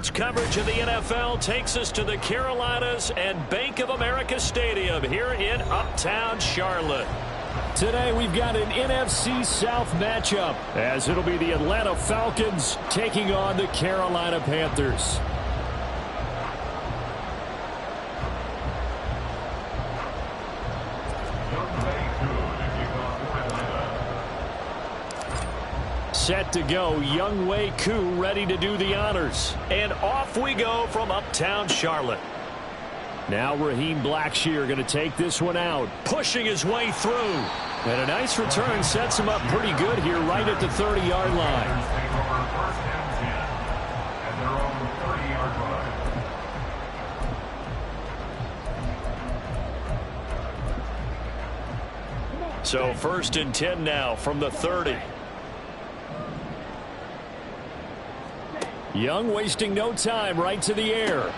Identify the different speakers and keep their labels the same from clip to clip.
Speaker 1: Sports coverage of the NFL takes us to the Carolinas and Bank of America Stadium here in Uptown Charlotte. Today we've got an NFC South matchup as it'll be the Atlanta Falcons taking on the Carolina Panthers. Set to go, Young Wei Koo ready to do the honors. And off we go from Uptown Charlotte. Now Raheem Blackshear going to take this one out, pushing his way through. And a nice return sets him up pretty good here right at the 30-yard line. So 1st and 10 now from the 30. Young wasting no time, right to the air.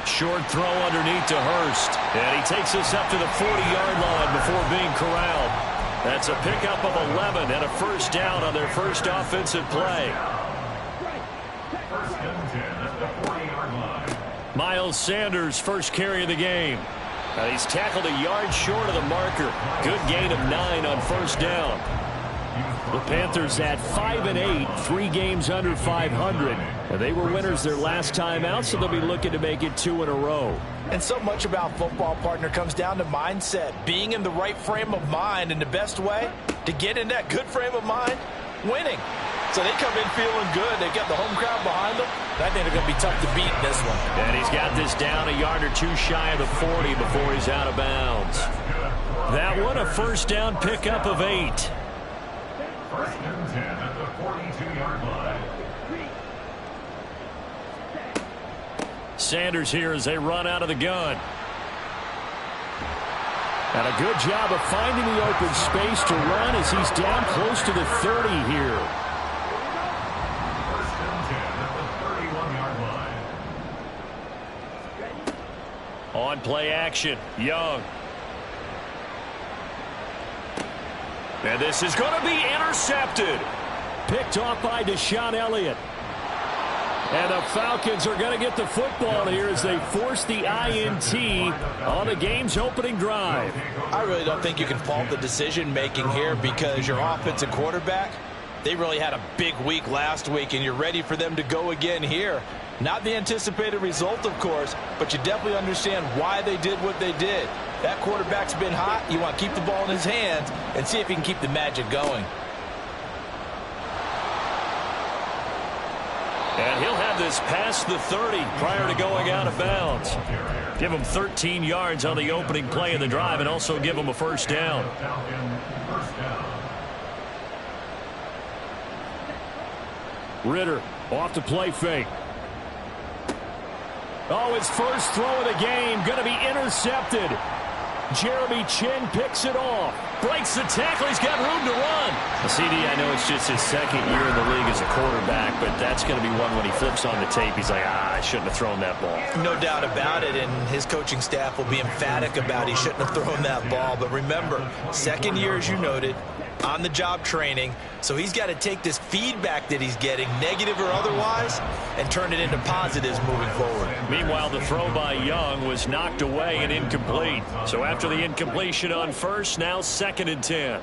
Speaker 1: Short throw underneath to Hurst. And he takes us up to the 40-yard line before being corralled. That's a pickup of 11 and a first down on their first offensive play. Miles Sanders, first carry of the game. He's tackled a yard short of the marker. Good gain of 9 on first down. The Panthers at 5-8, 3 games under 500. And they were winners their last time out, so they'll be looking to make it 2 in a row.
Speaker 2: And so much about football, partner, comes down to mindset. Being in the right frame of mind, and the best way to get in that good frame of mind, winning. So they come in feeling good. They got the home crowd behind them. I think they're going to be tough to beat in this one.
Speaker 1: And he's got this down a yard or two shy of the 40 before he's out of bounds. That one a first down pickup of 8.
Speaker 3: 1st and 10 at the 42-yard line.
Speaker 1: Sanders here as they run out of the gun. And a good job of finding the open space to run as he's down close to the 30 here.
Speaker 3: 1st and 10 at the 31-yard line.
Speaker 1: On play action, Young. And this is going to be intercepted. Picked off by Deshaun Elliott. And the Falcons are going to get the football here as they force the INT on the game's opening drive.
Speaker 2: I really don't think you can fault the decision-making here because your offensive quarterback, they really had a big week last week, and you're ready for them to go again here. Not the anticipated result, of course, but you definitely understand why they did what they did. That quarterback's been hot. You want to keep the ball in his hands and see if he can keep the magic going.
Speaker 1: And he'll have this past the 30 prior to going out of bounds. Give him 13 yards on the opening play of the drive and also give him a first down. Ritter off the play fake. Oh, his first throw of the game going to be intercepted. Jeremy Chin picks it off. Breaks the tackle. He's got room to run. CD, I know it's just his second year in the league as a quarterback, but that's going to be one when he flips on the tape. He's like, I shouldn't have thrown that ball.
Speaker 2: No doubt about it, and his coaching staff will be emphatic about he shouldn't have thrown that ball. But remember, second year, as you noted, on-the-job training, so he's got to take this feedback that he's getting, negative or otherwise, and turn it into positives moving forward.
Speaker 1: Meanwhile, the throw by Young was knocked away and incomplete. So after the incompletion on first, now 2nd and 10.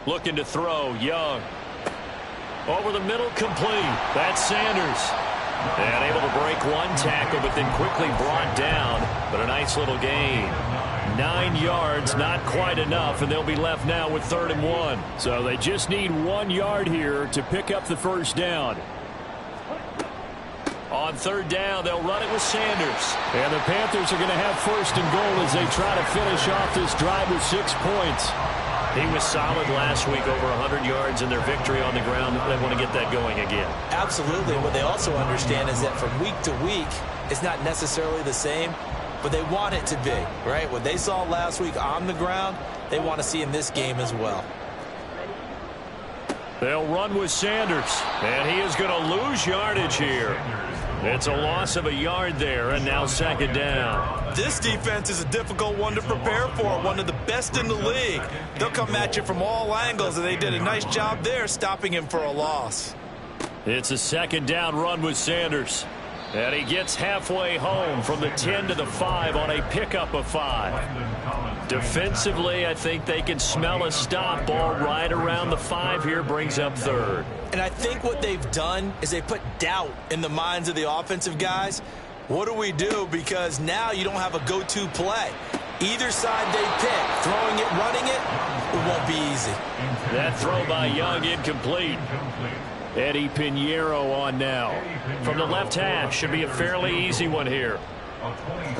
Speaker 1: Looking to throw, Young. Over the middle, complete. That's Sanders. And able to break one tackle, but then quickly brought down. But a nice little gain. 9 yards, not quite enough, and they'll be left now with 3rd and 1. So they just need 1 yard here to pick up the first down. On 3rd down, they'll run it with Sanders. And the Panthers are going to have 1st and goal as they try to finish off this drive with 6 points. He was solid last week, over 100 yards in their victory on the ground. They want to get that going again.
Speaker 2: Absolutely. What they also understand is that from week to week, it's not necessarily the same, but they want it to be, right? What they saw last week on the ground, they want to see in this game as well.
Speaker 1: They'll run with Sanders, and he is going to lose yardage here. It's a loss of a yard there, and now 2nd down.
Speaker 2: This defense is a difficult one to prepare for, one of the best in the league. They'll come at you from all angles, and they did a nice job there stopping him for a loss.
Speaker 1: It's a second down run with Sanders. And he gets halfway home from the 10 to the 5 on a pickup of 5. Defensively, I think they can smell a stop. Ball right around the 5 here, brings up third.
Speaker 2: And I think what they've done is they put doubt in the minds of the offensive guys. What do we do? Because now you don't have a go-to play. Either side they pick, throwing it, running it won't be easy.
Speaker 1: That throw by Young incomplete. Eddie Pinheiro on now. From the left hash, should be a fairly easy one here.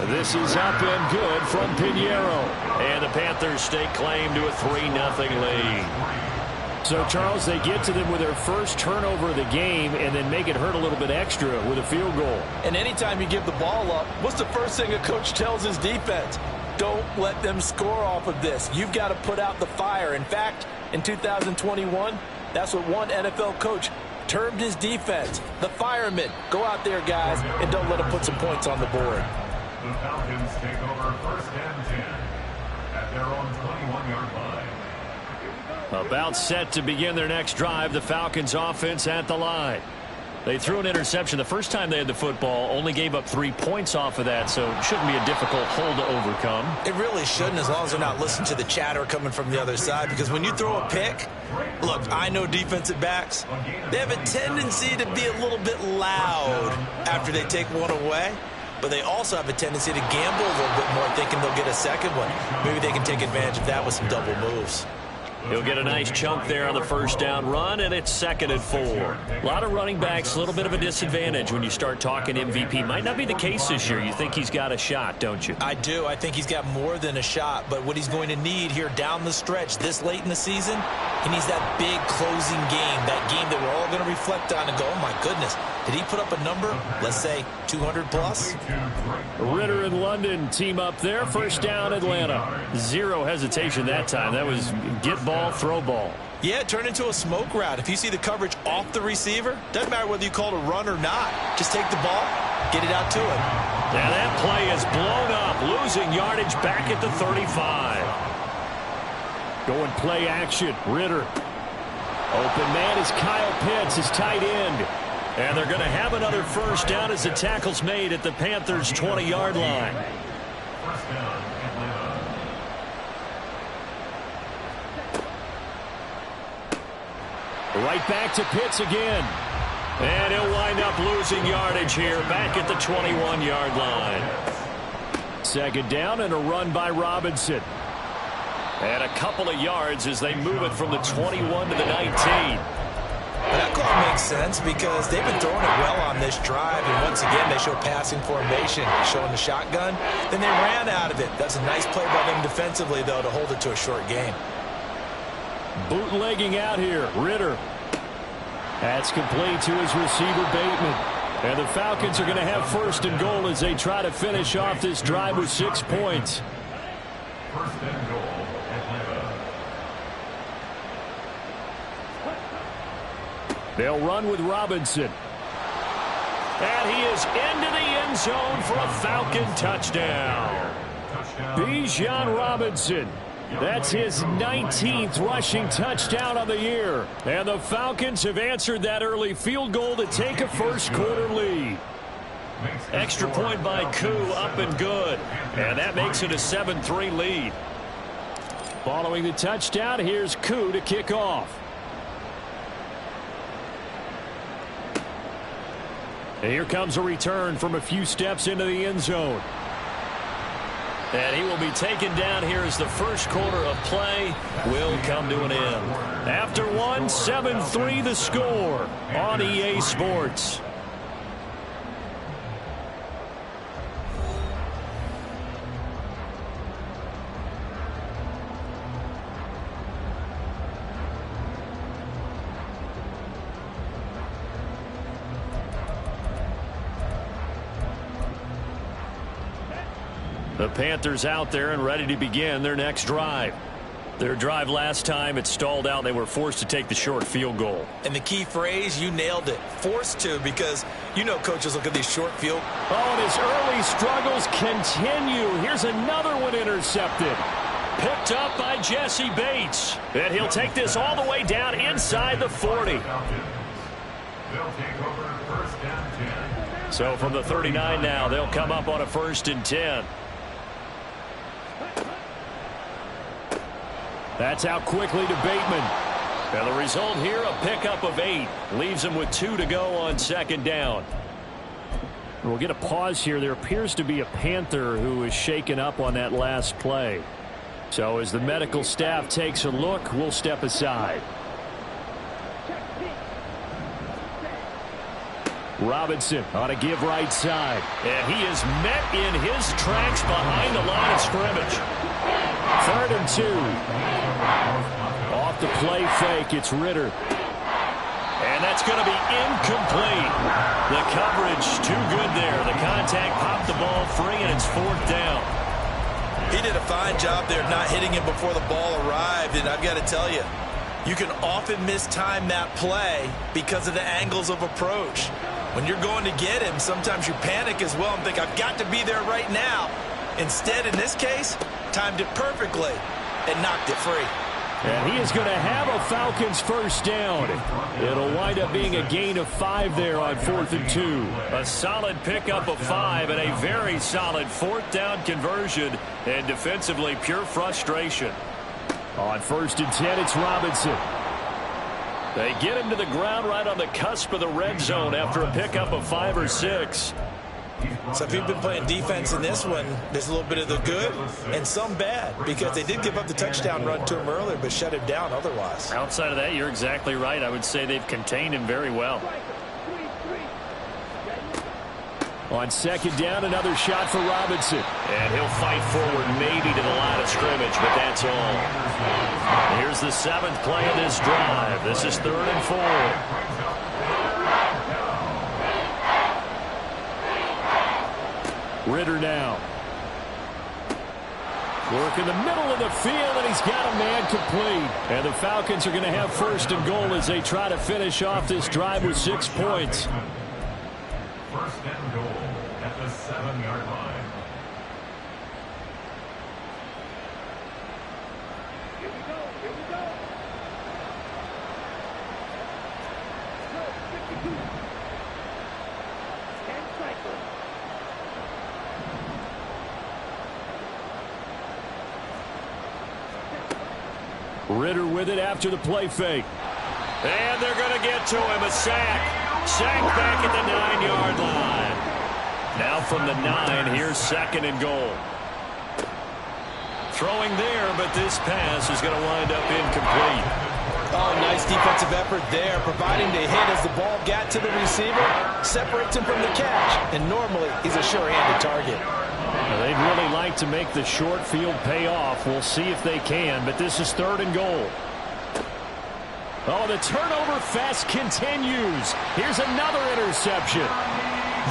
Speaker 1: This is up and good from Pinheiro. And the Panthers stake claim to a 3-0 lead. So, Charles, they get to them with their first turnover of the game and then make it hurt a little bit extra with a field goal.
Speaker 2: And anytime you give the ball up, what's the first thing a coach tells his defense? Don't let them score off of this. You've got to put out the fire. In fact, in 2021, that's what one NFL coach termed his defense, the firemen. Go out there, guys, and don't let them put some points on the board.
Speaker 3: The Falcons take over 1st and 10 at their own 21-yard line.
Speaker 1: About set to begin their next drive, the Falcons offense at the line. They threw an interception the first time they had the football, only gave up 3 points off of that, so it shouldn't be a difficult hole to overcome.
Speaker 2: It really shouldn't, as long as they're not listening to the chatter coming from the other side, because when you throw a pick, look, I know defensive backs, they have a tendency to be a little bit loud after they take one away, but they also have a tendency to gamble a little bit more, thinking they'll get a second one. Maybe they can take advantage of that with some double moves.
Speaker 1: He'll get a nice chunk there on the first down run, and it's 2nd and 4. A lot of running backs, a little bit of a disadvantage when you start talking MVP. Might not be the case this year. You think he's got a shot, don't you?
Speaker 2: I do. I think he's got more than a shot, but what he's going to need here down the stretch this late in the season, he needs that big closing game, that game that we're all going to reflect on and go, oh, my goodness, did he put up a number, let's say, 200-plus?
Speaker 1: Ritter and London team up there. First down, Atlanta. Zero hesitation that time. That was get ball, throw ball.
Speaker 2: Yeah, it turned into a smoke route. If you see the coverage off the receiver, doesn't matter whether you call it a run or not. Just take the ball, get it out to him.
Speaker 1: Now that play is blown up, losing yardage back at the 35. Going play action, Ritter. Open man is Kyle Pitts, his tight end. And they're going to have another first down as the tackle's made at the Panthers' 20-yard line.
Speaker 3: First down, Atlanta.
Speaker 1: Right back to Pitts again. And he'll wind up losing yardage here back at the 21-yard line. Second down and a run by Robinson. And a couple of yards as they move it from the 21 to the 19.
Speaker 2: That call makes sense because they've been throwing it well on this drive, and once again they show passing formation, showing the shotgun. Then they ran out of it. That's a nice play by them defensively, though, to hold it to a short game.
Speaker 1: Bootlegging out here, Ritter. That's complete to his receiver, Bateman. And the Falcons are going to have 1st and goal as they try to finish off this drive with 6 points.
Speaker 3: 1st and goal, Atlanta.
Speaker 1: They'll run with Robinson. And he is into the end zone for a Falcon touchdown. Bijan Robinson. That's his 19th rushing touchdown on the year. And the Falcons have answered that early field goal to take a first-quarter lead. Extra point by Koo, up and good. And that makes it a 7-3 lead. Following the touchdown, here's Koo to kick off. And here comes a return from a few steps into the end zone. And he will be taken down here as the first quarter of play will come to an end. After one, 7-3 the score on EA Sports. The Panthers out there and ready to begin their next drive. Their drive last time, it stalled out. They were forced to take the short field goal.
Speaker 2: And the key phrase, you nailed it. Forced to, because you know coaches look at these short field.
Speaker 1: Oh, and his early struggles continue. Here's another one intercepted. Picked up by Jesse Bates. And he'll take this all the way down inside the 40.
Speaker 3: They'll take over first and 10.
Speaker 1: So from the 39 now, they'll come up on a 1st and 10. That's out quickly to Bateman. And the result here, a pickup of 8. Leaves him with 2 to go on 2nd down. We'll get a pause here. There appears to be a Panther who is shaken up on that last play. So as the medical staff takes a look, we'll step aside. Robinson on a give right side. And he is met in his tracks behind the line of scrimmage. 3rd and 2. Off the play fake, it's Ritter. And that's going to be incomplete. The coverage too good there. The contact popped the ball free, and it's 4th down.
Speaker 2: He did a fine job there not hitting him before the ball arrived, and I've got to tell you, you can often mistime that play because of the angles of approach. When you're going to get him, sometimes you panic as well and think, I've got to be there right now. Instead, in this case, timed it perfectly and knocked it free.
Speaker 1: And he is going to have a Falcons 1st down. It'll wind up being a gain of 5 there on 4th and 2. A solid pickup of 5 and a very solid 4th down conversion. And defensively, pure frustration. On 1st and 10, it's Robinson. They get him to the ground right on the cusp of the red zone after a pickup of 5 or 6.
Speaker 2: So if you've been playing defense in this one, there's a little bit of the good and some bad, because they did give up the touchdown run to him earlier but shut him down otherwise.
Speaker 1: Outside of that, you're exactly right. I would say they've contained him very well. On 2nd down, another shot for Robinson. And he'll fight forward maybe to the line of scrimmage, but that's all. Here's the 7th play of this drive. This is 3rd and 4. Ritter now. Work in the middle of the field, and he's got a man complete. And the Falcons are going to have 1st and goal as they try to finish off this drive with 6 points.
Speaker 3: 1st and goal at the 7-yard line.
Speaker 1: Ritter with it after the play fake. And they're going to get to him. A sack. Sack back at the 9-yard line. Now from the 9, here's 2nd and goal. Throwing there, but this pass is going to wind up incomplete.
Speaker 2: Oh, nice defensive effort there, providing the hit as the ball got to the receiver, separates him from the catch, and normally he's a sure-handed target.
Speaker 1: Well, they'd really like to make the short field pay off. We'll see if they can, but this is 3rd and goal. Oh, the turnover fest continues. Here's another interception.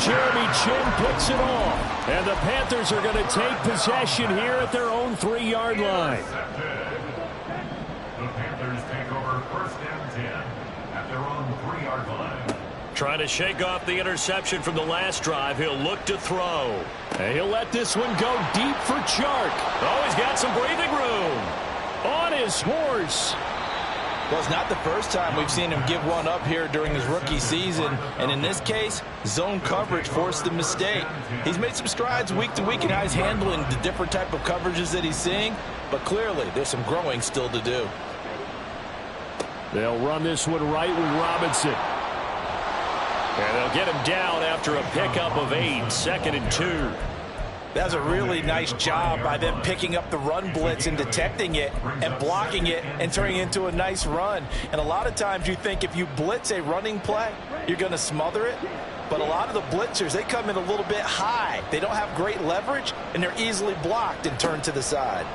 Speaker 1: Jeremy Chin puts it off. And the Panthers are going to take possession here at their own 3-yard line.
Speaker 3: The Panthers take over 1st and 10 at their own 3-yard line.
Speaker 1: Trying to shake off the interception from the last drive. He'll look to throw. And he'll let this one go deep for Chark. Oh, he's got some breathing room. On his horse.
Speaker 2: Well, it's not the first time we've seen him give one up here during his rookie season. And in this case, zone coverage forced the mistake. He's made some strides week to week in how he's handling the different type of coverages that he's seeing. But clearly, there's some growing still to do.
Speaker 1: They'll run this one right with Robinson. And they'll get him down after a pickup of 8, 2nd and 2.
Speaker 2: That's a really nice job by them picking up the run blitz and detecting it and blocking it and turning it into a nice run. And a lot of times you think if you blitz a running play, you're going to smother it. But a lot of the blitzers, they come in a little bit high. They don't have great leverage, and they're easily blocked and turned to the side.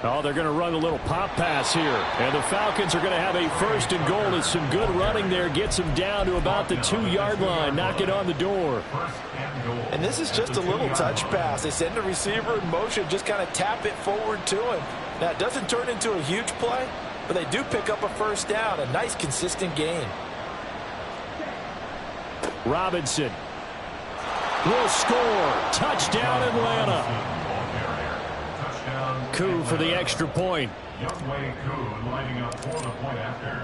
Speaker 1: Oh, they're going to run a little pop pass here. And the Falcons are going to have a 1st and goal. It's some good running there. Gets them down to about the 2-yard line. Knock it on the door.
Speaker 2: And this is just a little touch pass. They send the receiver in motion, just kind of tap it forward to him. Now, it doesn't turn into a huge play, but they do pick up a 1st down. A nice, consistent gain.
Speaker 1: Robinson will score. Touchdown, Atlanta. Koo for the extra point.
Speaker 3: Youngway Koo lining up for the point after.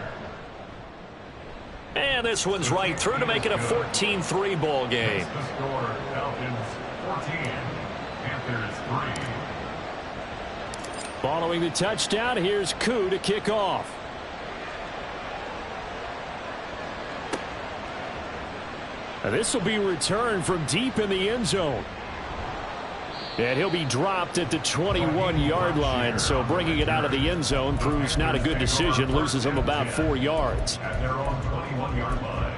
Speaker 1: And this one's right through to make it a 14-3 ball game.
Speaker 3: The score, Falcons 14, Panthers 3.
Speaker 1: Following the touchdown, here's Koo to kick off. This will be returned from deep in the end zone. And he'll be dropped at the 21-yard line, so bringing it out of the end zone proves not a good decision, loses him about 4 yards.
Speaker 3: At their own 21-yard line.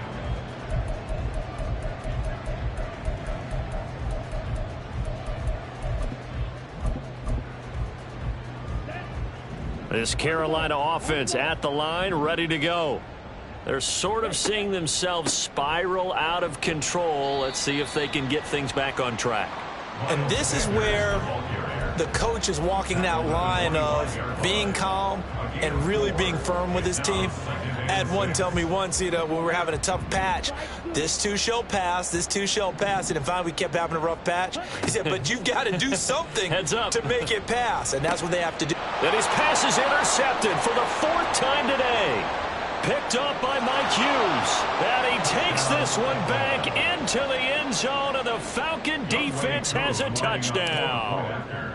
Speaker 1: This Carolina offense at the line, ready to go. They're sort of seeing themselves spiral out of control. Let's see if they can get things back on track.
Speaker 2: And this is where the coach is walking that line of being calm and really being firm with his team. I had one tell me once, when we were having a tough patch, this too shall pass, this too shall pass. And finally we kept having a rough patch. He said, but you've got to do something to make it pass. And that's what they have to do.
Speaker 1: And his pass is intercepted for the 4th time today. Picked up by Mike Hughes. And he takes this one back into the end zone, and the Falcon defense has a touchdown.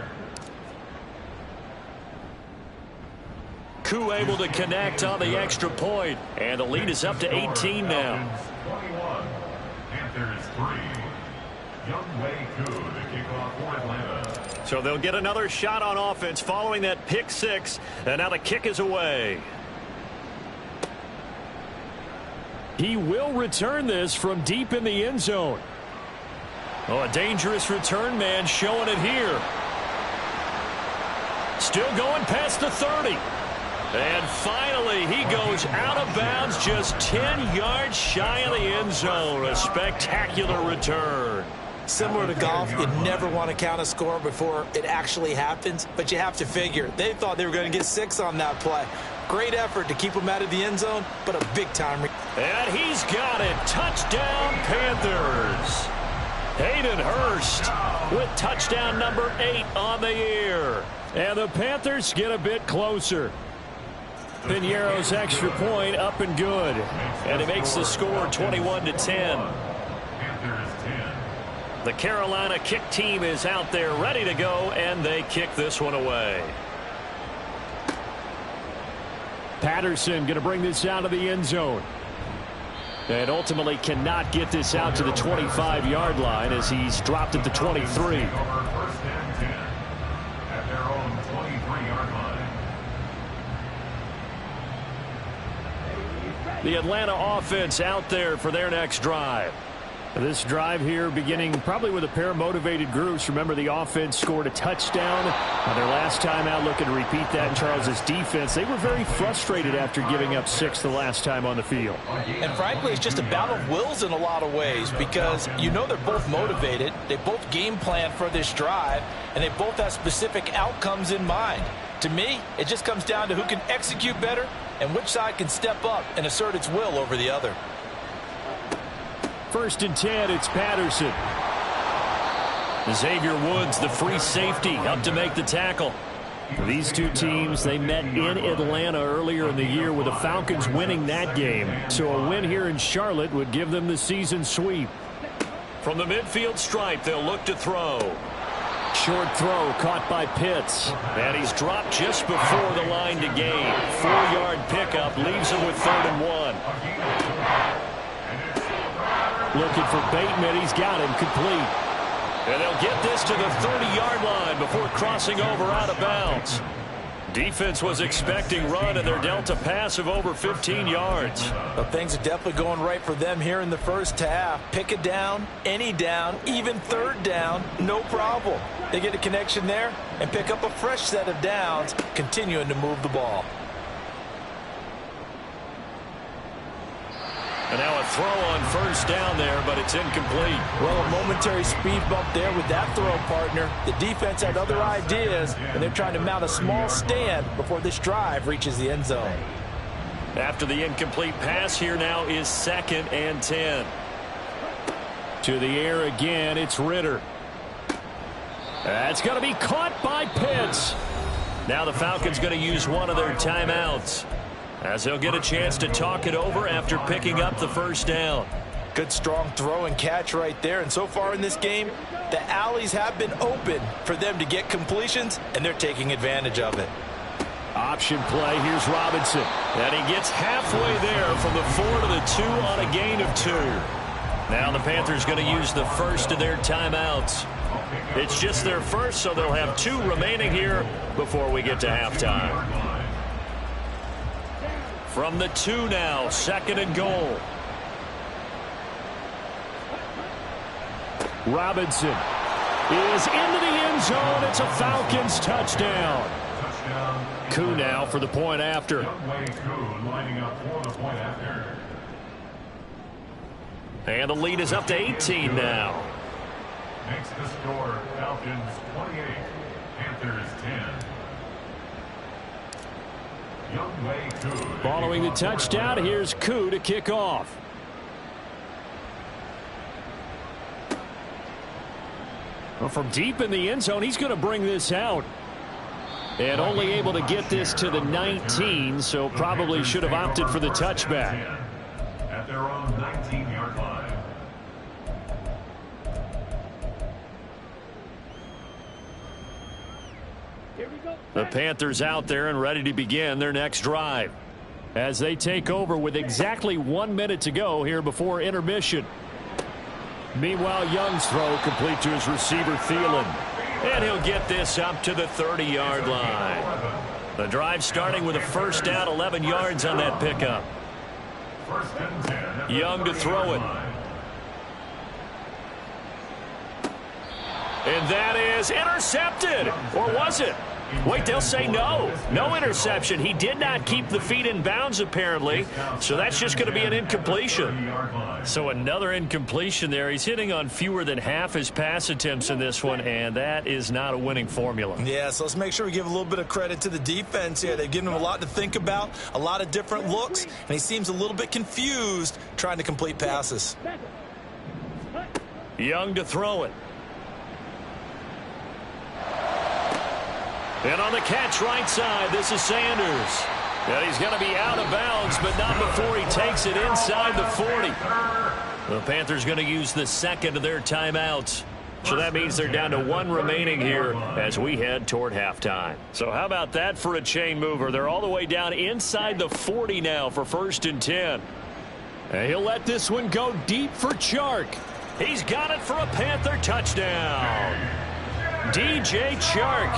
Speaker 1: Koo able to connect on the extra point, and the lead is up to 18 now.
Speaker 3: 21, Panthers 3. Young Wei Koo to kick off for Atlanta.
Speaker 1: So they'll get another shot on offense following that pick 6, and now the kick is away. He will return this from deep in the end zone. Oh, a dangerous return man showing it here. Still going past the 30. And finally, he goes out of bounds just 10 yards shy of the end zone. A spectacular return.
Speaker 2: Similar to golf, you never want to count a score before it actually happens, but you have to figure. They thought they were going to get 6 on that play. Great effort to keep them out of the end zone, but a big-time.
Speaker 1: And he's got it. Touchdown, Panthers. Hayden Hurst with touchdown number 8 on the year. And the Panthers get a bit closer. Piñeiro's extra point up and good. And it makes the score 21-10.
Speaker 3: Panthers 10.
Speaker 1: The Carolina kick team is out there ready to go, and they kick this one away. Patterson going to bring this out of the end zone. And ultimately cannot get this out to the 25-yard line as he's dropped at the 23.
Speaker 3: First and 10 at their own 23-yard line.
Speaker 1: The Atlanta offense out there for their next drive. This drive here beginning probably with a pair of motivated groups. Remember, the offense scored a touchdown on their last time out, looking to repeat that in Charles's defense. They were very frustrated after giving up 6 the last time on the field.
Speaker 2: And frankly, it's just a battle of wills in a lot of ways because they're both motivated. They both game plan for this drive, and they both have specific outcomes in mind. To me, it just comes down to who can execute better and which side can step up and assert its will over the other.
Speaker 1: 1st and 10, it's Patterson. Xavier Woods, the free safety, up to make the tackle. These two teams, they met in Atlanta earlier in the year with the Falcons winning that game. So a win here in Charlotte would give them the season sweep. From the midfield stripe, they'll look to throw. Short throw caught by Pitts. And he's dropped just before the line to gain. 4-yard pickup leaves him with 3rd and 1. Looking for Bateman. He's got him complete. And they'll get this to the 30-yard line before crossing over out of bounds. Defense was expecting run, and they're dealt a pass of over 15 yards.
Speaker 2: But things are definitely going right for them here in the first half. Pick a down, any down, even 3rd down, no problem. They get a connection there and pick up a fresh set of downs, continuing to move the ball.
Speaker 1: And now a throw on 1st down there, but it's incomplete.
Speaker 2: Well, a momentary speed bump there with that throw, partner. The defense had other ideas, and they're trying to mount a small stand before this drive reaches the end zone.
Speaker 1: After the incomplete pass, here now is 2nd and 10. To the air again, it's Ritter. That's going to be caught by Pitts. Now the Falcons going to use one of their timeouts. as he'll get a chance to talk it over after picking up the first down.
Speaker 2: Good strong throw and catch right there. And so far in this game, the alleys have been open for them to get completions, and they're taking advantage of it.
Speaker 1: Option play. Here's Robinson. And he gets halfway there from the 4 to the 2 on a gain of 2. Now the Panthers going to use the first of their timeouts. It's just their first, so they'll have 2 remaining here before we get to halftime. From the 2 now, 2nd and goal. Robinson is into the end zone. It's a Falcons touchdown. Koo now for the point after. And the lead is up to 18 now.
Speaker 3: Makes the score Falcons 28, Panthers 10.
Speaker 1: Following the touchdown, here's Koo to kick off. Well, from deep in the end zone, he's going to bring this out. And only able to get this to the 19, so probably should have opted for the touchback.
Speaker 3: At their own 19-yard line.
Speaker 1: The Panthers out there and ready to begin their next drive as they take over with exactly 1 minute to go here before intermission. Meanwhile, Young's throw complete to his receiver, Thielen. And he'll get this up to the 30-yard line. The drive starting with a first down, 11 yards on that pickup. Young to throw it. And that is intercepted. Or was it? Wait, they'll say no. No interception. He did not keep the feet in bounds, apparently. So that's just going to be an incompletion. So another incompletion there. He's hitting on fewer than half his pass attempts in this one, and that is not a winning formula.
Speaker 2: Yeah, so let's make sure we give a little bit of credit to the defense here. They've given him a lot to think about, a lot of different looks, and he seems a little bit confused trying to complete passes.
Speaker 1: Young to throw it. And on the catch right side, this is Sanders. And he's going to be out of bounds, but not before he takes it inside the 40. The Panthers going to use the second of their timeouts. So that means they're down to 1 remaining here as we head toward halftime. So how about that for a chain mover? They're all the way down inside the 40 now for 1st and 10. And he'll let this one go deep for Chark. He's got it for a Panther touchdown. DJ Chark,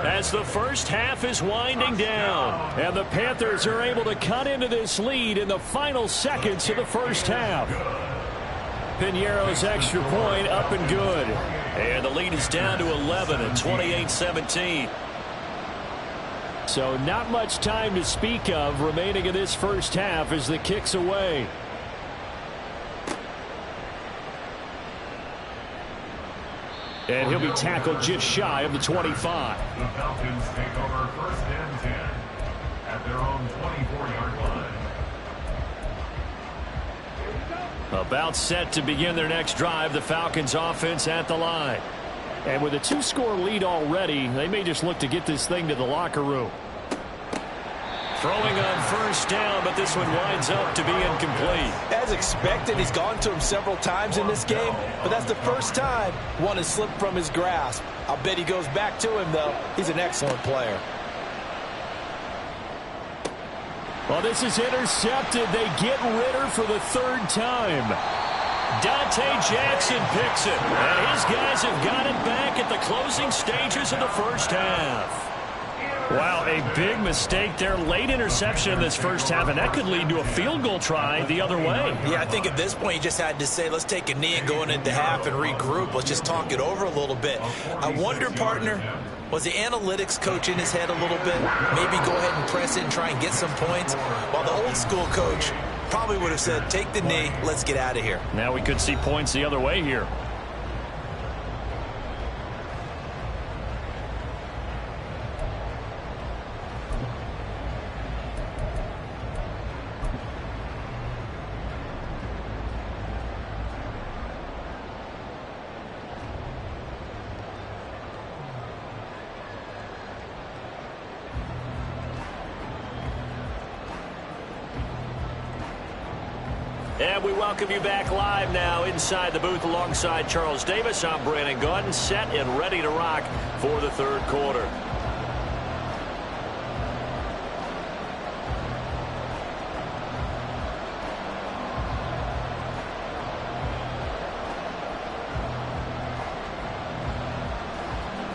Speaker 1: as the first half is winding down. And the Panthers are able to cut into this lead in the final seconds of the first half. Piñeiro's extra point up and good. And the lead is down to 11 at 28-17. So not much time to speak of remaining in this first half as the kick's away. And he'll be tackled just shy of the 25.
Speaker 3: The Falcons take over 1st and 10 at their own 24-yard line.
Speaker 1: About set to begin their next drive, the Falcons offense at the line. And with a 2-score lead already, they may just look to get this thing to the locker room. Throwing on first down, but this one winds up to be incomplete.
Speaker 2: As expected, he's gone to him several times in this game, but that's the first time one has slipped from his grasp. I'll bet he goes back to him, though. He's an excellent player.
Speaker 1: Well, this is intercepted. They get Ritter for the 3rd time. Dante Jackson picks it, and his guys have got it back at the closing stages of the first half. Wow, a big mistake there. Late interception in this first half, and that could lead to a field goal try the other way.
Speaker 2: Yeah, I think at this point you just had to say, let's take a knee and go into half and regroup. Let's just talk it over a little bit. I wonder, partner, was the analytics coach in his head a little bit? Maybe go ahead and press it and try and get some points? While the old school coach probably would have said, take the knee, let's get out of here.
Speaker 1: Now we could see points the other way here. And we welcome you back live now inside the booth alongside Charles Davis. I'm Brandon Gaudin, set and ready to rock for the third quarter.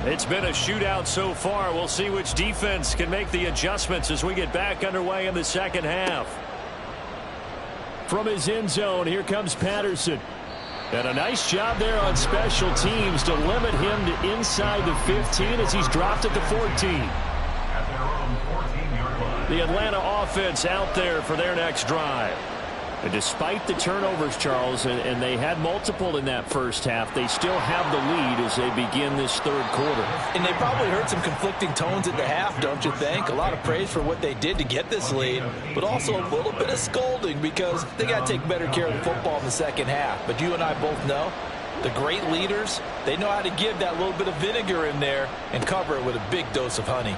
Speaker 1: It's been a shootout so far. We'll see which defense can make the adjustments as we get back underway in the second half. From his end zone, here comes Patterson. And a nice job there on special teams to limit him to inside the 15 as he's dropped at the 14.
Speaker 3: At their own 14-yard line.
Speaker 1: The Atlanta offense out there for their next drive. And despite the turnovers, Charles, and they had multiple in that first half, they still have the lead as they begin this third quarter.
Speaker 2: And they probably heard some conflicting tones at the half, don't you think? A lot of praise for what they did to get this lead, but also a little bit of scolding because they got to take better care of the football in the second half. But you and I both know the great leaders, they know how to give that little bit of vinegar in there and cover it with a big dose of honey.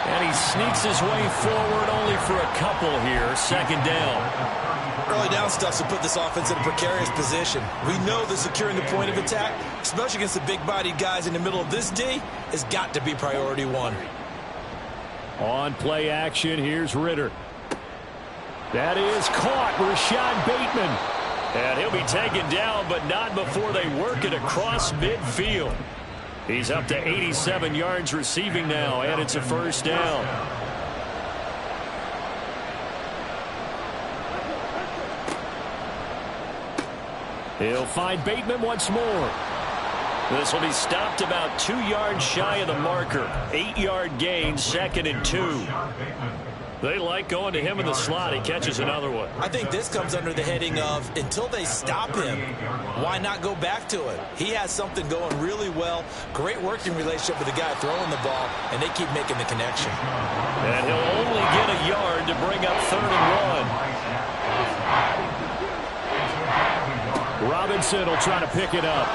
Speaker 1: And he sneaks his way forward only for a couple here. Second down.
Speaker 2: Early down stuff will put this offense in a precarious position. We know that securing the point of attack, especially against the big-bodied guys in the middle of this D, has got to be priority one.
Speaker 1: On play action, here's Ritter. That is caught. Rashad Bateman. And he'll be taken down, but not before they work it across midfield. He's up to 87 yards receiving now, and it's a first down. He'll find Bateman once more. This will be stopped about 2 yards shy of the marker. 8-yard gain, 2nd and 2. They like going to him in the slot. He catches another one.
Speaker 2: I think this comes under the heading of until they stop him, why not go back to it? He has something going really well. Great working relationship with the guy throwing the ball, and they keep making the connection.
Speaker 1: And he'll only get a yard to bring up 3rd and 1. Robinson will try to pick it up.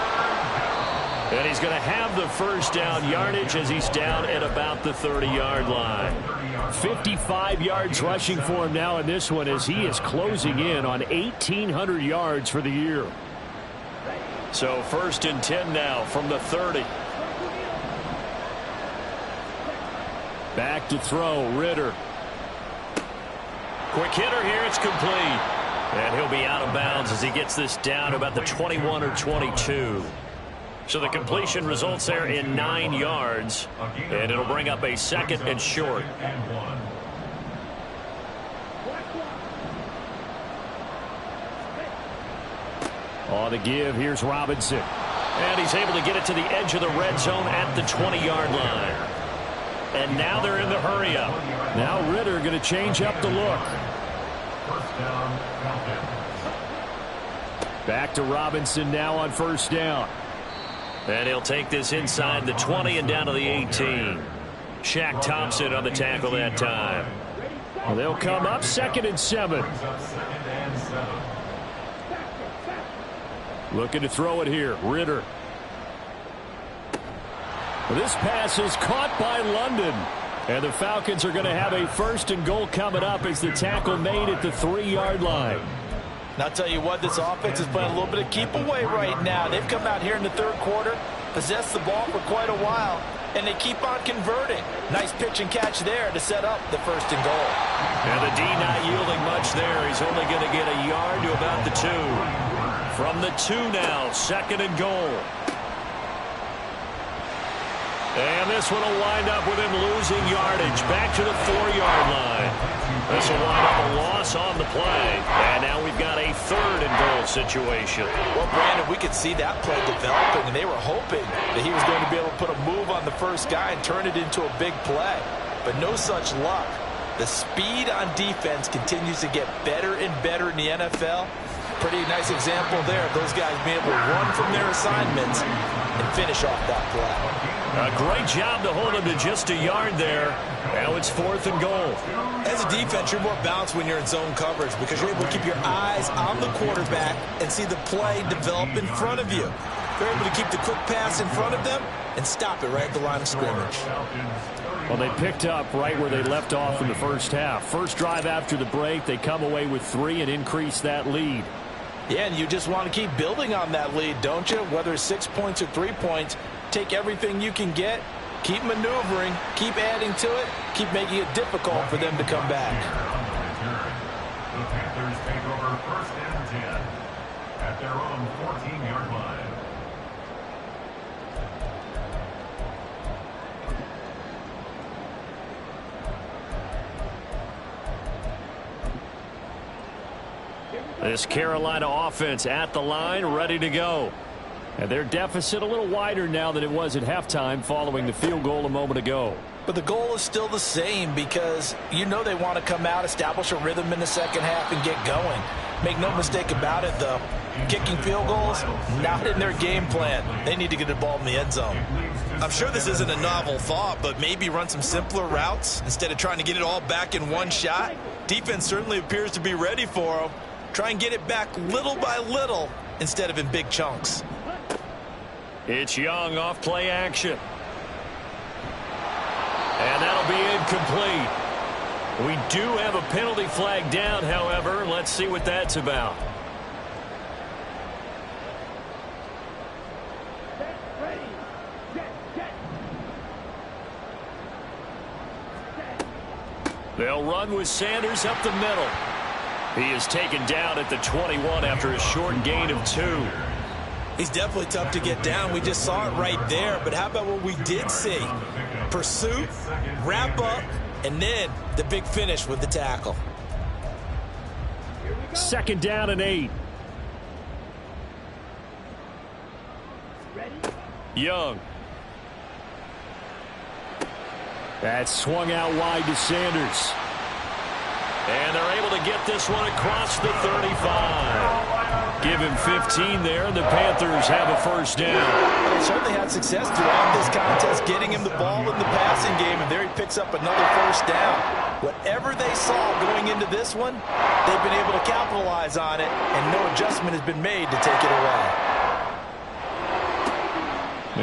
Speaker 1: And he's going to have the first down yardage as he's down at about the 30-yard line. 55 yards rushing for him now in this one as he is closing in on 1,800 yards for the year. So 1st and 10 now from the 30. Back to throw, Ritter. Quick hitter here, it's complete. And he'll be out of bounds as he gets this down to about the 21 or 22. So the completion results there in 9 yards, and it'll bring up a 2nd and short. On the give, here's Robinson. And he's able to get it to the edge of the red zone at the 20-yard line. And now they're in the hurry-up. Now Ritter going to change up the look.
Speaker 3: First down, Falcons.
Speaker 1: Back to Robinson now on 1st down. And he'll take this inside the 20 and down to the 18. Shaq Thompson on the tackle that time. Well, they'll come up 2nd and 7. Looking to throw it here. Ritter. Well, this pass is caught by London. And the Falcons are going to have a 1st and goal coming up as the tackle made at the 3-yard line.
Speaker 2: And I'll tell you what, this offense is playing a little bit of keep away right now. They've come out here in the third quarter, possessed the ball for quite a while, and they keep on converting. Nice pitch and catch there to set up the 1st and goal.
Speaker 1: And the D not yielding much there. He's only going to get a yard to about the 2. From the 2 now, 2nd and goal. And this one will wind up with him losing yardage back to the 4-yard line. This will wind up a loss on the play. And now we've got a 3rd and goal situation.
Speaker 2: Well, Brandon, we could see that play developing, and they were hoping that he was going to be able to put a move on the first guy and turn it into a big play. But no such luck. The speed on defense continues to get better and better in the NFL. Pretty nice example there of those guys being able to run from their assignments and finish off that play.
Speaker 1: A great job to hold him to just a yard there. Now it's 4th and goal.
Speaker 2: As a defense, you're more balanced when you're in zone coverage because you're able to keep your eyes on the quarterback and see the play develop in front of you. If you're able to keep the quick pass in front of them, and stop it right at the line of scrimmage.
Speaker 1: Well, they picked up right where they left off in the first half. First drive after the break, they come away with 3 and increase that lead.
Speaker 2: Yeah, and you just want to keep building on that lead, don't you? Whether it's 6 points or 3 points, take everything you can get, keep maneuvering, keep adding to it, keep making it difficult for them to come back.
Speaker 3: The Panthers take over first and 10 at their own 14-yard line.
Speaker 1: This Carolina offense at the line, ready to go. And their deficit a little wider now than it was at halftime following the field goal a moment ago.
Speaker 2: But the goal is still the same because you know they want to come out, establish a rhythm in the second half, and get going. Make no mistake about it, though. Kicking field goals, not in their game plan. They need to get the ball in the end zone. I'm sure this isn't a novel thought, but maybe run some simpler routes instead of trying to get it all back in one shot. Defense certainly appears to be ready for them. Try and get it back little by little instead of in big chunks.
Speaker 1: It's Young off play action. And that'll be incomplete. We do have a penalty flag down, however. Let's see what that's about. They'll run with Sanders up the middle. He is taken down at the 21 after a short gain of 2.
Speaker 2: He's definitely tough to get down. We just saw it right there. But how about what we did see? Pursuit, wrap up, and then the big finish with the tackle.
Speaker 1: Second down and 8. Young. That's swung out wide to Sanders. And they're able to get this one across the 35. Give him 15 there, and the Panthers have a first down.
Speaker 2: They certainly had success throughout this contest, getting him the ball in the passing game, and there he picks up another first down. Whatever they saw going into this one, they've been able to capitalize on it, and no adjustment has been made to take it away.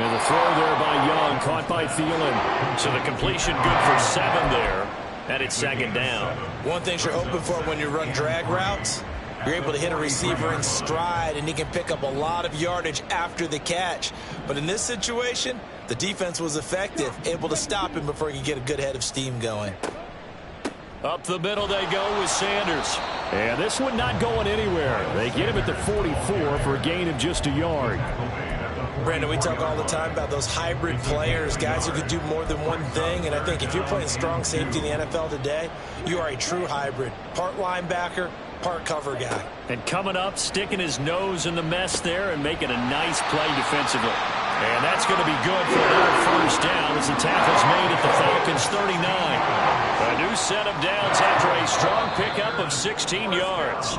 Speaker 1: And the throw there by Young, caught by Thielen. So the completion good for 7 there. And it's second down.
Speaker 2: One thing you're hoping for when you run drag routes, you're able to hit a receiver in stride, and he can pick up a lot of yardage after the catch. But in this situation, the defense was effective, able to stop him before he could get a good head of steam going.
Speaker 1: Up the middle they go with Sanders. And this one not going anywhere. They get him at the 44 for a gain of just a yard.
Speaker 2: Brandon, we talk all the time about those hybrid players, guys who could do more than one thing. And I think if you're playing strong safety in the NFL today, you are a true hybrid. Part linebacker, part cover guy. And
Speaker 1: coming up, sticking his nose in the mess there and making a nice play defensively. And that's going to be good for another first down as the tackle's made at the Falcons' 39. A new set of downs after a strong pickup of 16 yards.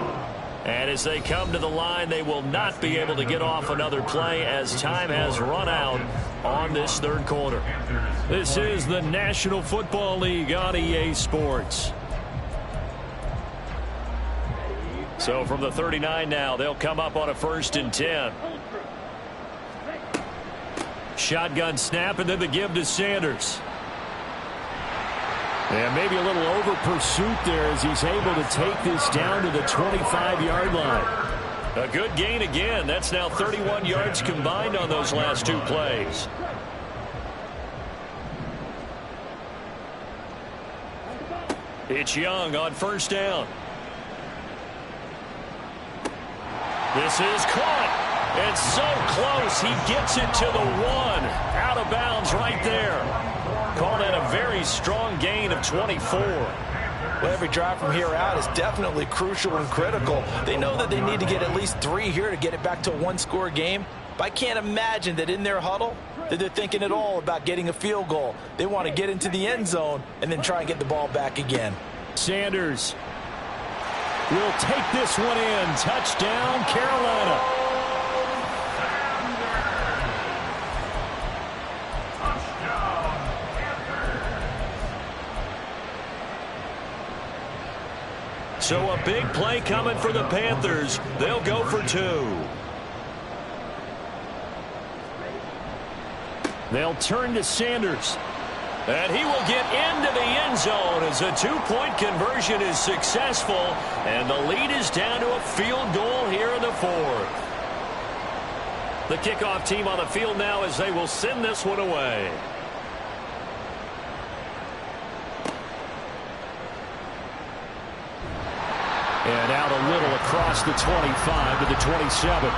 Speaker 1: And as they come to the line, they will not be able to get off another play as time has run out on this third quarter. This is the National Football League on EA Sports. So from the 39 now, they'll come up on a 1st and 10. Shotgun snap, and then the give to Sanders. And maybe a little over pursuit there as he's able to take this down to the 25-yard line. A good gain again. That's now 31 yards combined on those last 2 plays. It's Young on 1st down. This is caught. It's so close. He gets it to the 1. Out of bounds right there. Called that a very strong gain of 24. Well,
Speaker 2: every drive from here out is definitely crucial and critical. They know that they need to get at least 3 here to get it back to a 1-score game. But I can't imagine that in their huddle that they're thinking at all about getting a field goal. They want to get into the end zone and then try and get the ball back again.
Speaker 1: Sanders will take this one in. Touchdown, Carolina. So a big play coming for the Panthers. They'll go for 2. They'll turn to Sanders. And he will get into the end zone as a two-point conversion is successful. And the lead is down to a field goal here in the fourth. The kickoff team on the field now as they will send this one away. And out a little across the 25 to the 27.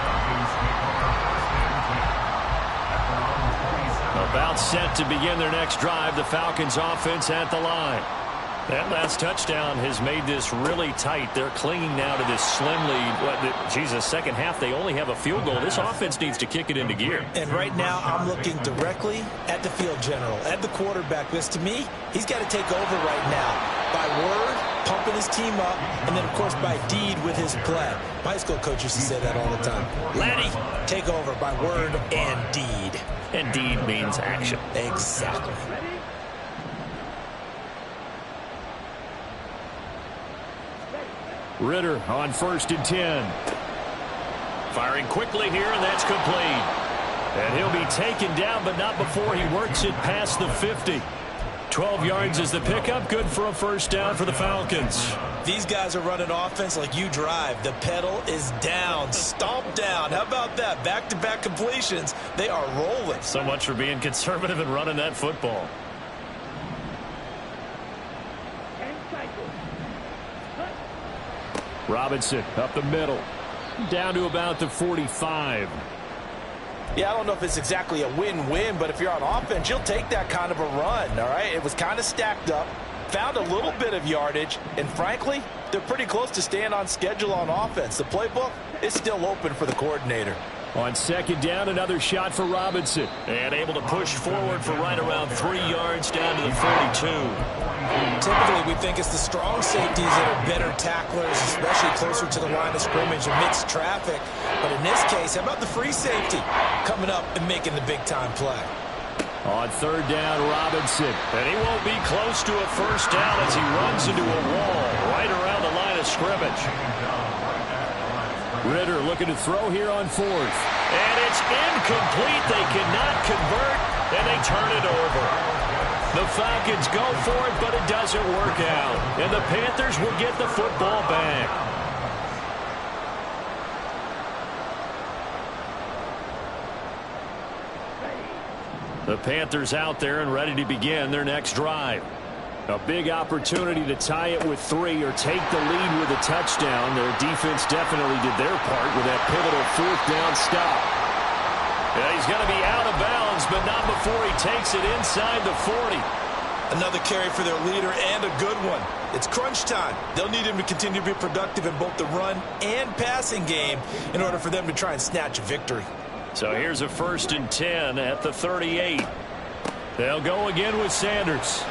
Speaker 1: About set to begin their next drive. The Falcons offense at the line. That last touchdown has made this really tight. They're clinging now to this slim lead. Jesus, second half, they only have a field goal. This offense needs to kick it into gear.
Speaker 2: And right now, I'm looking directly at the field general, at the quarterback. Because to me, he's got to take over right now. By word, pumping his team up, and then, of course, by deed with his play. My high school coach used to say that all the time. Laddie, take over by word and deed.
Speaker 1: And deed means action.
Speaker 2: Exactly.
Speaker 1: Ritter on 1st and 10. Firing quickly here, and that's complete. And he'll be taken down, but not before he works it past the 50. 12 yards is the pickup. Good for a first down for the Falcons.
Speaker 2: These guys are running offense like you drive. The pedal is down, stomped down. How about that? Back-to-back completions. They are rolling.
Speaker 1: So much for being conservative and running that football. Robinson up the middle. Down to about the 45.
Speaker 2: Yeah, I don't know if it's exactly a win-win, but if you're on offense, you'll take that kind of a run, all right? It was kind of stacked up, found a little bit of yardage, and frankly, they're pretty close to staying on schedule on offense. The playbook is still open for the coordinator.
Speaker 1: On second down, another shot for Robinson. And able to push forward for right around 3 yards down to the 42.
Speaker 2: Typically, we think it's the strong safeties that are better tacklers, especially closer to the line of scrimmage amidst traffic. But in this case, how about the free safety coming up and making the big-time play?
Speaker 1: On third down, Robinson. And he won't be close to a first down as he runs into a wall right around the line of scrimmage. Ritter looking to throw here on fourth. And it's incomplete. They cannot convert, and they turn it over. The Falcons go for it, but it doesn't work out. And the Panthers will get the football back. The Panthers out there and ready to begin their next drive. A big opportunity to tie it with 3 or take the lead with a touchdown. Their defense definitely did their part with that pivotal 4th down stop. Yeah, he's going to be out of bounds, but not before he takes it inside the 40.
Speaker 2: Another carry for their leader and a good one. It's crunch time. They'll need him to continue to be productive in both the run and passing game in order for them to try and snatch a victory.
Speaker 1: So here's a 1st and 10 at the 38. They'll go again with Sanders.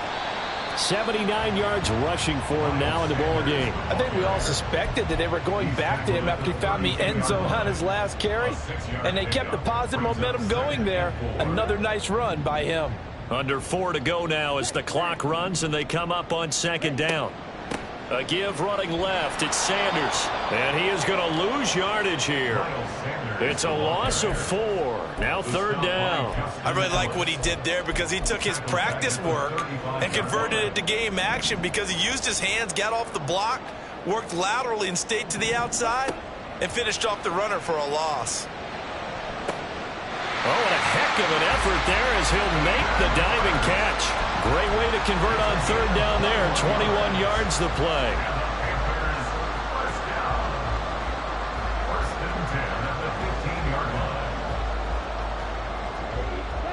Speaker 1: 79 yards rushing for him now in the ball game.
Speaker 2: I think we all suspected that they were going back to him after he found the end zone on his last carry, and they kept the positive momentum going there. Another nice run by him.
Speaker 1: Under 4 to go now as the clock runs and they come up on second down. A give running left. It's Sanders. And he is going to lose yardage here. It's a loss of 4. Now third down.
Speaker 2: I really like what he did there because he took his practice work and converted it to game action because he used his hands, got off the block, worked laterally and stayed to the outside, and finished off the runner for a loss.
Speaker 1: Oh, and a heck of an effort there as he'll make the diving catch. Great way to convert on third down there. 21 yards the play.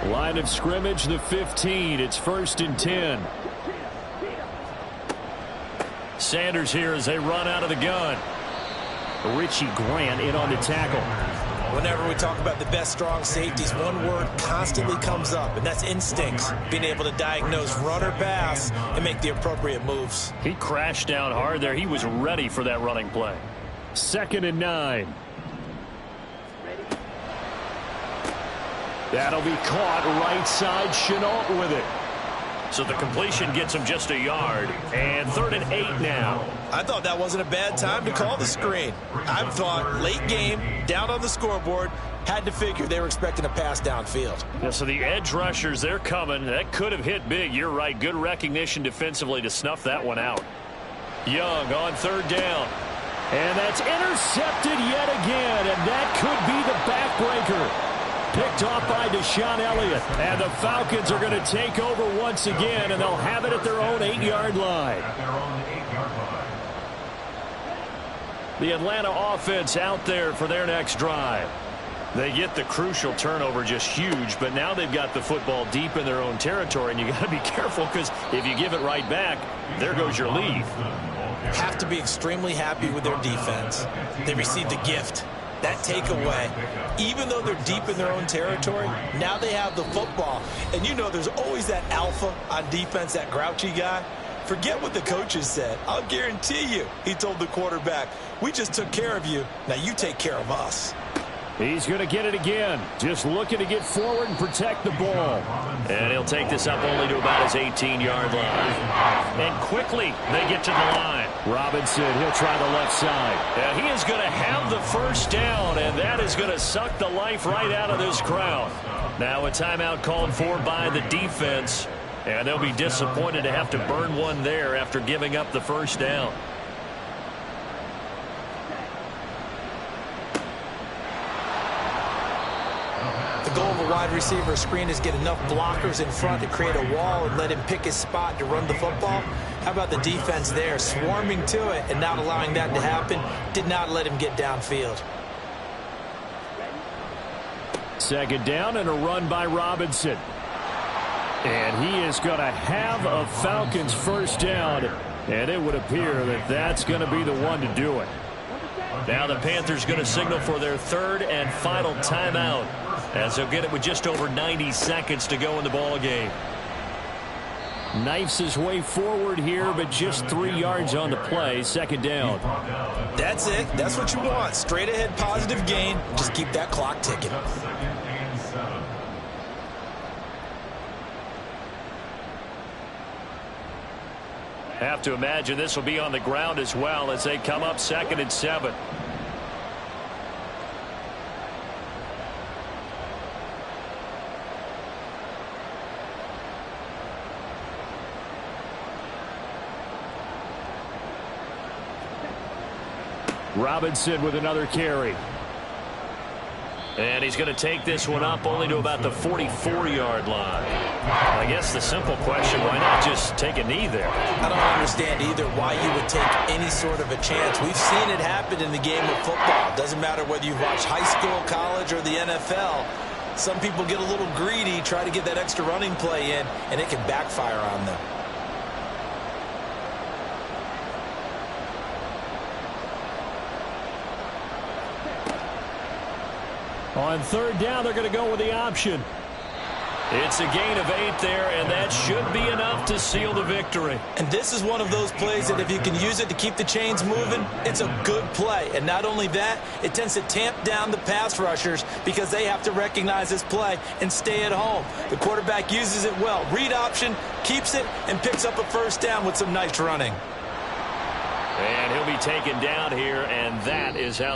Speaker 1: Line of scrimmage, the 15. It's 1st and 10. Sanders here as they run out of the gun. Richie Grant in on the tackle.
Speaker 2: Whenever we talk about the best strong safeties, one word constantly comes up, and that's instincts. Being able to diagnose run or pass and make the appropriate moves.
Speaker 1: He crashed down hard there. He was ready for that running play. 2nd and 9. That'll be caught right side. Chenault with it. So the completion gets him just a yard. And 3rd and 8 now.
Speaker 2: I thought that wasn't a bad time to call the screen. I thought late game, down on the scoreboard, had to figure they were expecting a pass downfield.
Speaker 1: Yeah, so the edge rushers, they're coming. That could have hit big. You're right. Good recognition defensively to snuff that one out. Young on 3rd down.
Speaker 4: And that's intercepted yet again. And that could be the backbreaker. Picked off by Deshaun Elliott. And the Falcons are going to take over once again, and they'll have it at their own 8-yard line. The Atlanta offense out there for their next drive. They get the crucial turnover, just huge, but now they've got the football deep in their own territory, and you got to be careful because if you give it right back, there goes your lead.
Speaker 2: Have to be extremely happy with their defense. They received a gift. That takeaway, even though they're deep in their own territory, now they have the football. And you know there's always that alpha on defense, that grouchy guy. Forget what the coaches said. I'll guarantee you, he told the quarterback, we just took care of you. Now you take care of us.
Speaker 4: He's going to get it again. Just looking to get forward and protect the ball.
Speaker 1: And he'll take this up only to about his 18-yard line. And quickly, they get to the line.
Speaker 4: Robinson, he'll try the left side.
Speaker 1: And he is going to have the first down, and that is going to suck the life right out of this crowd. Now a timeout called for by the defense, and they'll be disappointed to have to burn one there after giving up the first down.
Speaker 2: The goal of a wide receiver screen is get enough blockers in front to create a wall and let him pick his spot to run the football. How about the defense there, swarming to it and not allowing that to happen? Did not let him get downfield.
Speaker 4: 2nd down and a run by Robinson. And he is going to have a Falcons first down. And it would appear that that's going to be the one to do it.
Speaker 1: Now the Panthers going to signal for their 3rd and final timeout, as they'll get it with just over 90 seconds to go in the ball game.
Speaker 4: Knifes his way forward here, but just 3 yards on the play. 2nd down.
Speaker 2: That's it. That's what you want. Straight ahead positive gain. Just keep that clock ticking.
Speaker 1: Have to imagine this will be on the ground as well as they come up 2nd and 7.
Speaker 4: Robinson with another carry.
Speaker 1: And he's going to take this one up only to about the 44-yard line. I guess the simple question, why not just take a knee there?
Speaker 2: I don't understand either why you would take any sort of a chance. We've seen it happen in the game of football. Doesn't matter whether you've watched high school, college, or the NFL. Some people get a little greedy, try to get that extra running play in, and it can backfire on them.
Speaker 4: On 3rd down, they're going to go with the option.
Speaker 1: It's a gain of 8 there, and that should be enough to seal the victory.
Speaker 2: And this is one of those plays that if you can use it to keep the chains moving, it's a good play. And not only that, it tends to tamp down the pass rushers because they have to recognize this play and stay at home. The quarterback uses it well. Read option, keeps it, and picks up a first down with some nice running.
Speaker 1: And he'll be taken down here, and that is how